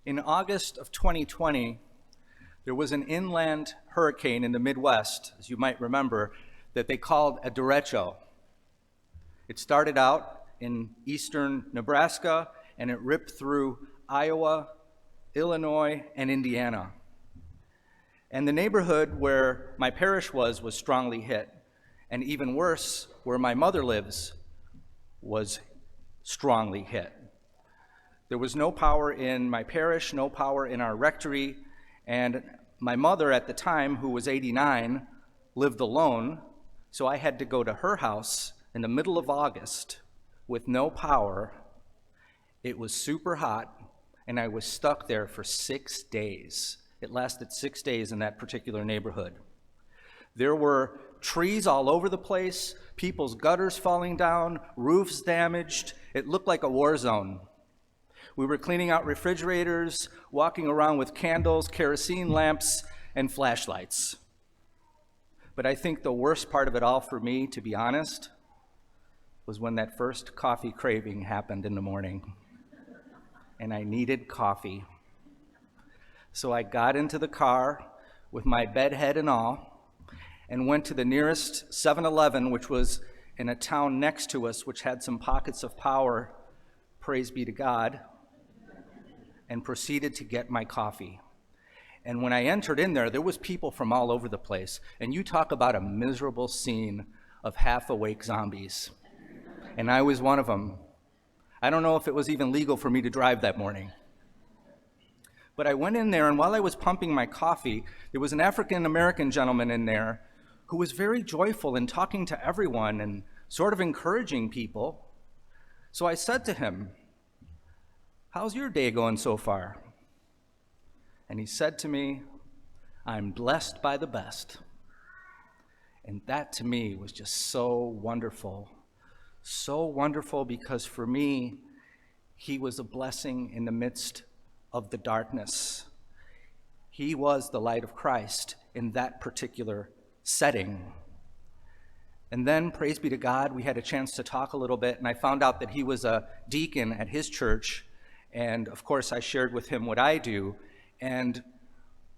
In August of 2020, there was an inland hurricane in the Midwest, as you might remember, that they called a derecho. It started out in eastern Nebraska, and it ripped through Iowa, Illinois, and Indiana. And the neighborhood where my parish was strongly hit. And even worse, where my mother lives was strongly hit. There was no power in my parish, no power in our rectory, and my mother at the time, who was 89, lived alone, so I had to go to her house in the middle of August with no power. It was super hot, and I was stuck there for 6 days. It lasted 6 days in that particular neighborhood. There were trees all over the place, people's gutters falling down, roofs damaged. It looked like a war zone. We were cleaning out refrigerators, walking around with candles, kerosene lamps, and flashlights. But I think the worst part of it all for me, to be honest, was when that first coffee craving happened in the morning. And I needed coffee. So I got into the car with my bed head and all, and went to the nearest 7-Eleven, which was in a town next to us, which had some pockets of power, praise be to God, and proceeded to get my coffee. And when I entered in there was people from all over the place, and you talk about a miserable scene of half-awake zombies. And I was one of them. I don't know if it was even legal for me to drive that morning. But I went in there, and while I was pumping my coffee, there was an African-American gentleman in there who was very joyful and talking to everyone and sort of encouraging people. So I said to him, "How's your day going so far?" And he said to me, "I'm blessed by the best." And that to me was just so wonderful because for me, he was a blessing in the midst of the darkness. He was the light of Christ in that particular setting. And then, praise be to God, we had a chance to talk a little bit, and I found out that he was a deacon at his church, and of course I shared with him what I do, and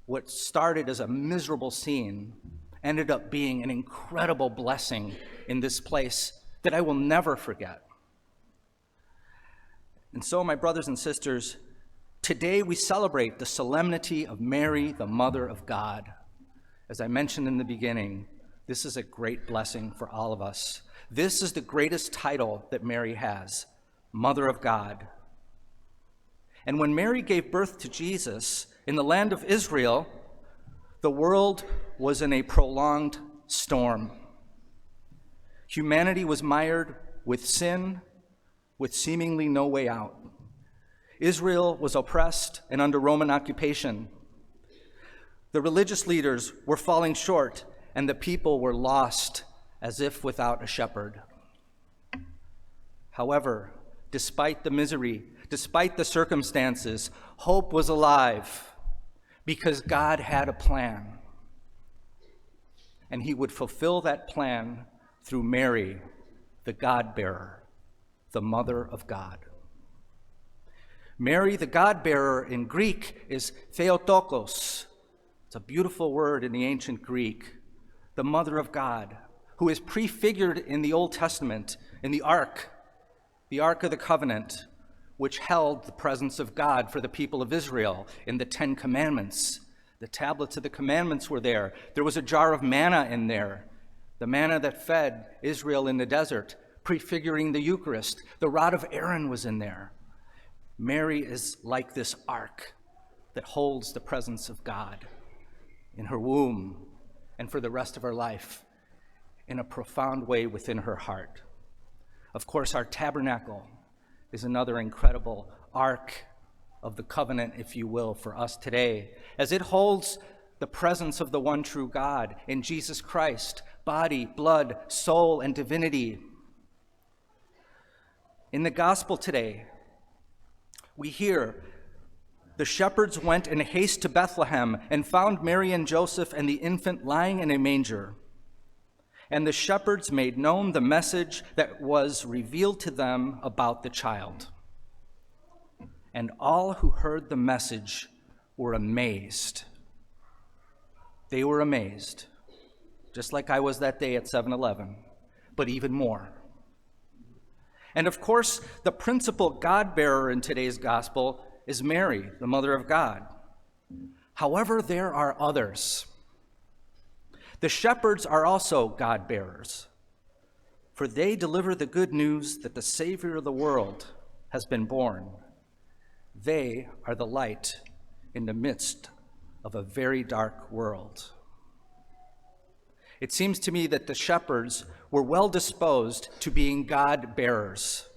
what started as a miserable scene ended up being an incredible blessing in this place that I will never forget. And so, my brothers and sisters, today we celebrate the solemnity of Mary, the Mother of God. As I mentioned in the beginning, this is a great blessing for all of us. This is the greatest title that Mary has, Mother of God. And when Mary gave birth to Jesus in the land of Israel, the world was in a prolonged storm. Humanity was mired with sin, with seemingly no way out. Israel was oppressed and under Roman occupation. The religious leaders were falling short, and the people were lost as if without a shepherd. However, despite the misery, despite the circumstances, hope was alive because God had a plan. And he would fulfill that plan through Mary, the God-bearer, the Mother of God. Mary, the God-bearer in Greek, is Theotokos. It's a beautiful word in the ancient Greek, the Mother of God, who is prefigured in the Old Testament in the Ark of the Covenant, which held the presence of God for the people of Israel in the 10 Commandments. The tablets of the commandments were there. There was a jar of manna in there, the manna that fed Israel in the desert, prefiguring the Eucharist. The rod of Aaron was in there. Mary is like this ark that holds the presence of God in her womb and for the rest of her life in a profound way within her heart. Of course, our tabernacle is another incredible ark of the covenant, if you will, for us today, as it holds the presence of the one true God in Jesus Christ, body, blood, soul, and divinity. In the gospel today, we hear, "The shepherds went in haste to Bethlehem and found Mary and Joseph and the infant lying in a manger. And the shepherds made known the message that was revealed to them about the child." and all who heard the message were amazed. They were amazed, just like I was that day at 7-Eleven, but even more. And of course, the principal God-bearer in today's gospel is Mary, the Mother of God. However, there are others. The shepherds are also God-bearers, for they deliver the good news that the Savior of the world has been born. They are the light in the midst of a very dark world. It seems to me that the shepherds were well disposed to being God-bearers.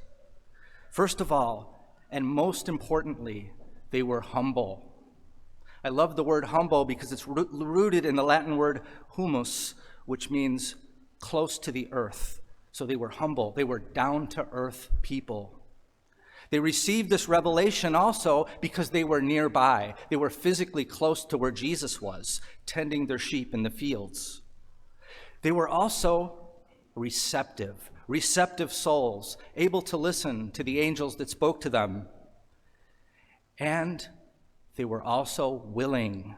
First of all, and most importantly, they were humble. I love the word humble because it's rooted in the Latin word humus, which means close to the earth. So they were humble. They were down-to-earth people. They received this revelation also because they were nearby. They were physically close to where Jesus was, tending their sheep in the fields. They were also receptive souls, able to listen to the angels that spoke to them. And they were also willing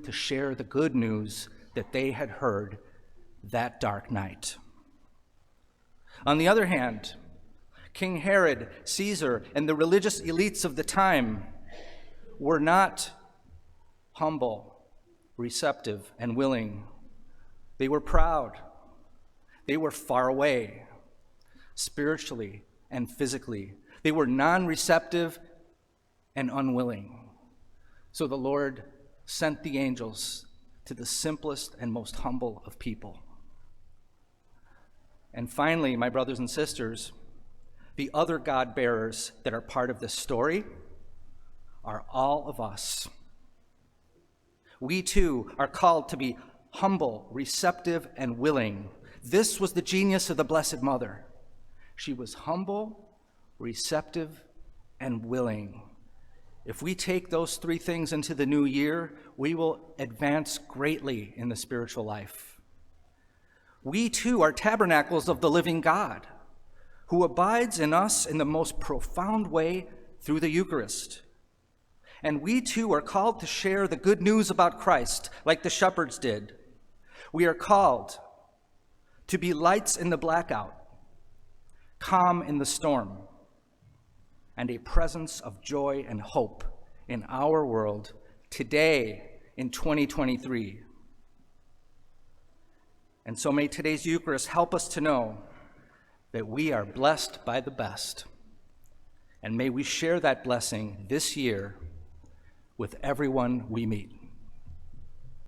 to share the good news that they had heard that dark night. On the other hand, King Herod, Caesar, and the religious elites of the time were not humble, receptive, and willing. They were proud. They were far away, spiritually and physically. They were non-receptive and unwilling. So the Lord sent the angels to the simplest and most humble of people. And finally, my brothers and sisters, the other God-bearers that are part of this story are all of us. We too are called to be humble, receptive, and willing. This was the genius of the Blessed Mother. She was humble, receptive, and willing. If we take those three things into the new year, we will advance greatly in the spiritual life. We too are tabernacles of the living God, who abides in us in the most profound way through the Eucharist. And we too are called to share the good news about Christ, like the shepherds did. We are called to be lights in the blackout, calm in the storm, and a presence of joy and hope in our world today in 2023. And so may today's Eucharist help us to know that we are blessed by the best. And may we share that blessing this year with everyone we meet.